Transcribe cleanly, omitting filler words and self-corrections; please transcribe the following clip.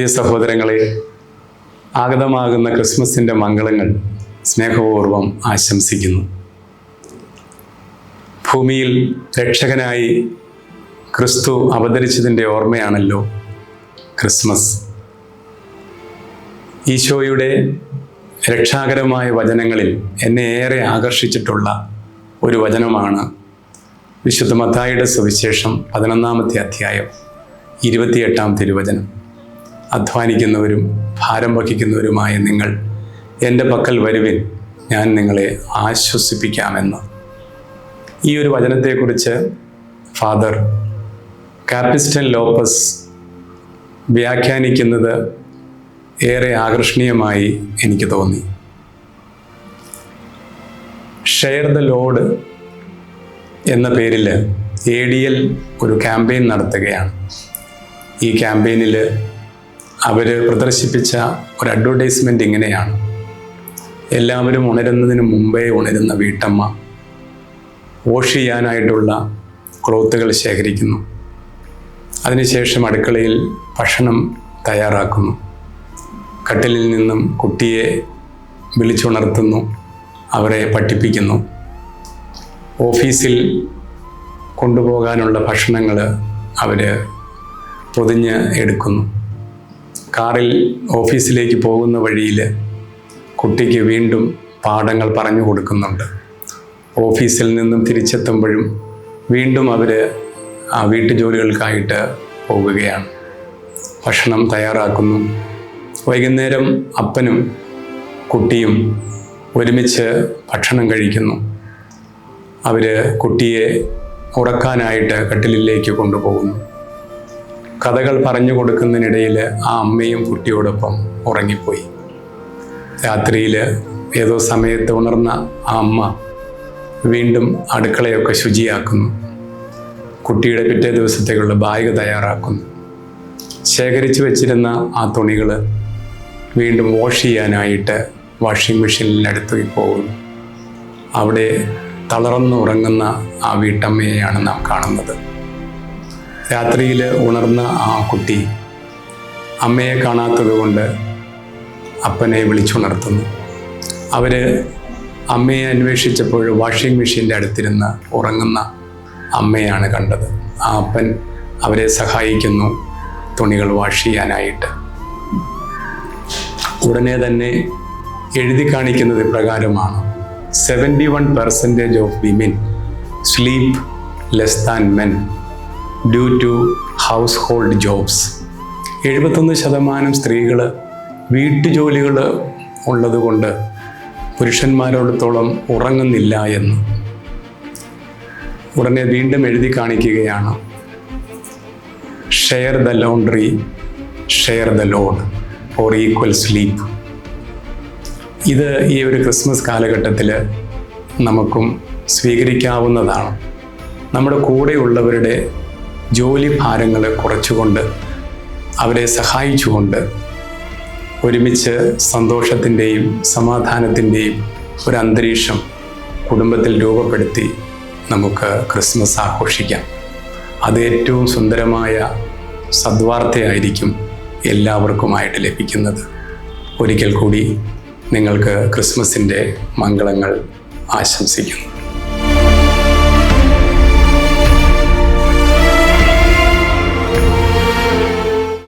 പ്രിയ സഹോദരങ്ങളെ, ആഗതമാകുന്ന ക്രിസ്മസിൻ്റെ മംഗളങ്ങൾ സ്നേഹപൂർവ്വം ആശംസിക്കുന്നു. ഭൂമിയിൽ രക്ഷകനായി ക്രിസ്തു അവതരിച്ചതിൻ്റെ ഓർമ്മയാണല്ലോ ക്രിസ്മസ്. ഈശോയുടെ രക്ഷാകരമായ വചനങ്ങളിൽ എന്നെ ഏറെ ആകർഷിച്ചിട്ടുള്ള ഒരു വചനമാണ് വിശുദ്ധ മത്തായിയുടെ സുവിശേഷം 11-ാമത്തെ അധ്യായം 28-ാം തിരുവചനം. അധ്വാനിക്കുന്നവരും ഭാരം വഹിക്കുന്നവരുമായ നിങ്ങൾ എൻ്റെ പക്കൽ വരുവിൻ, ഞാൻ നിങ്ങളെ ആശ്വസിപ്പിക്കാമെന്ന്. ഈ ഒരു വചനത്തെക്കുറിച്ച് ഫാദർ കാപ്പിസ്റ്റൻ ലോപ്പസ് വ്യാഖ്യാനിക്കുന്നത് ഏറെ ആകർഷണീയമായി എനിക്ക് തോന്നി. ഷെയർ ദ ലോഡ് എന്ന പേരിൽ ADL ഒരു ക്യാമ്പയിൻ നടത്തുകയാണ്. ഈ ക്യാമ്പയിനിൽ അവർ പ്രദർശിപ്പിച്ച ഒരു അഡ്വർടൈസ്മെൻ്റ് ഇങ്ങനെയാണ്: എല്ലാവരും ഉണരുന്നതിന് മുമ്പേ ഉണരുന്ന വീട്ടമ്മ വാഷ് ചെയ്യാനായിട്ടുള്ള ക്ലോത്തുകൾ ശേഖരിക്കുന്നു. അതിനുശേഷം അടുക്കളയിൽ ഭക്ഷണം തയ്യാറാക്കുന്നു. കട്ടിലിൽ നിന്നും കുട്ടിയെ വിളിച്ചുണർത്തുന്നു, അവരെ പഠിപ്പിക്കുന്നു. ഓഫീസിൽ കൊണ്ടുപോകാനുള്ള ഭക്ഷണങ്ങൾ അവർ പൊതിഞ്ഞ് എടുക്കുന്നു. കാറിൽ ഓഫീസിലേക്ക് പോകുന്ന വഴിയിൽ കുട്ടിക്ക് വീണ്ടും പാഠങ്ങൾ പറഞ്ഞു കൊടുക്കുന്നുണ്ട്. ഓഫീസിൽ നിന്നും തിരിച്ചെത്തുമ്പോഴും വീണ്ടും അവർ ആ വീട്ടുജോലികൾക്കായിട്ട് പോകുകയാണ്. ഭക്ഷണം തയ്യാറാക്കുന്നു. വൈകുന്നേരം അപ്പനും കുട്ടിയും ഒരുമിച്ച് ഭക്ഷണം കഴിക്കുന്നു. അവർ കുട്ടിയെ ഉറക്കാനായിട്ട് കട്ടിലിലേക്ക് കൊണ്ടുപോകുന്നു. കഥകൾ പറഞ്ഞു കൊടുക്കുന്നതിനിടയിൽ ആ അമ്മയും കുട്ടിയോടൊപ്പം ഉറങ്ങിപ്പോയി. രാത്രിയിൽ ഏതോ സമയത്ത് ഉണർന്ന ആ അമ്മ വീണ്ടും അടുക്കളയൊക്കെ ശുചിയാക്കുന്നു. കുട്ടിയുടെ പിറ്റേ ദിവസത്തേക്കുള്ള ബാഗ് തയ്യാറാക്കുന്നു. ശേഖരിച്ചു വെച്ചിരുന്ന ആ തുണികൾ വീണ്ടും വാഷ് ചെയ്യാനായിട്ട് വാഷിംഗ് മെഷീനിനടുത്ത് പോകുന്നു. അവിടെ തളർന്നുറങ്ങുന്ന ആ വീട്ടമ്മയെയാണ് നാം കാണുന്നത്. രാത്രിയിൽ ഉണർന്ന ആ കുട്ടി അമ്മയെ കാണാത്തത് കൊണ്ട് അപ്പനെ വിളിച്ചുണർത്തുന്നു. അവർ അമ്മയെ അന്വേഷിച്ചപ്പോൾ വാഷിംഗ് മെഷീൻ്റെ അടുത്തിരുന്ന് ഉറങ്ങുന്ന അമ്മയാണ് കണ്ടത്. ആ അപ്പൻ അവരെ സഹായിക്കുന്നു തുണികൾ വാഷ് ചെയ്യാനായിട്ട്. ഉടനെ തന്നെ എഴുതി കാണിക്കുന്നത് പ്രകാരമാണ്: 71% of women sleep less than men due to household jobs. 71% സ്ത്രീകൾ വീട്ടുജോലികൾ ഉള്ളതുകൊണ്ട് പുരുഷന്മാരോടത്തോളം ഉറങ്ങുന്നില്ല എന്ന്. ഉടനെ വീണ്ടും എഴുതി കാണിക്കുകയാണ്: share the laundry, share the load for equal sleep. ഇത് ഈ ഒരു ക്രിസ്മസ് കാലഘട്ടത്തിൽ നമുക്കും സ്വീകരിക്കാവുന്നതാണ്. നമ്മുടെ കൂടെയുള്ളവരുടെ ജോലി ഭാരങ്ങൾ കുറച്ചുകൊണ്ട് അവരെ സഹായിച്ചുകൊണ്ട് ഒരുമിച്ച് സന്തോഷത്തിൻ്റെയും സമാധാനത്തിൻ്റെയും ഒരു അന്തരീക്ഷം കുടുംബത്തിൽ രൂപപ്പെടുത്തി നമുക്ക് ക്രിസ്മസ് ആഘോഷിക്കാം. അത് ഏറ്റവും സുന്ദരമായ സദ്വാർത്തയായിരിക്കും എല്ലാവർക്കുമായിട്ട് ലഭിക്കുന്നത്. ഒരിക്കൽ കൂടി നിങ്ങൾക്ക് ക്രിസ്മസിൻ്റെ മംഗളങ്ങൾ ആശംസിക്കുന്നു.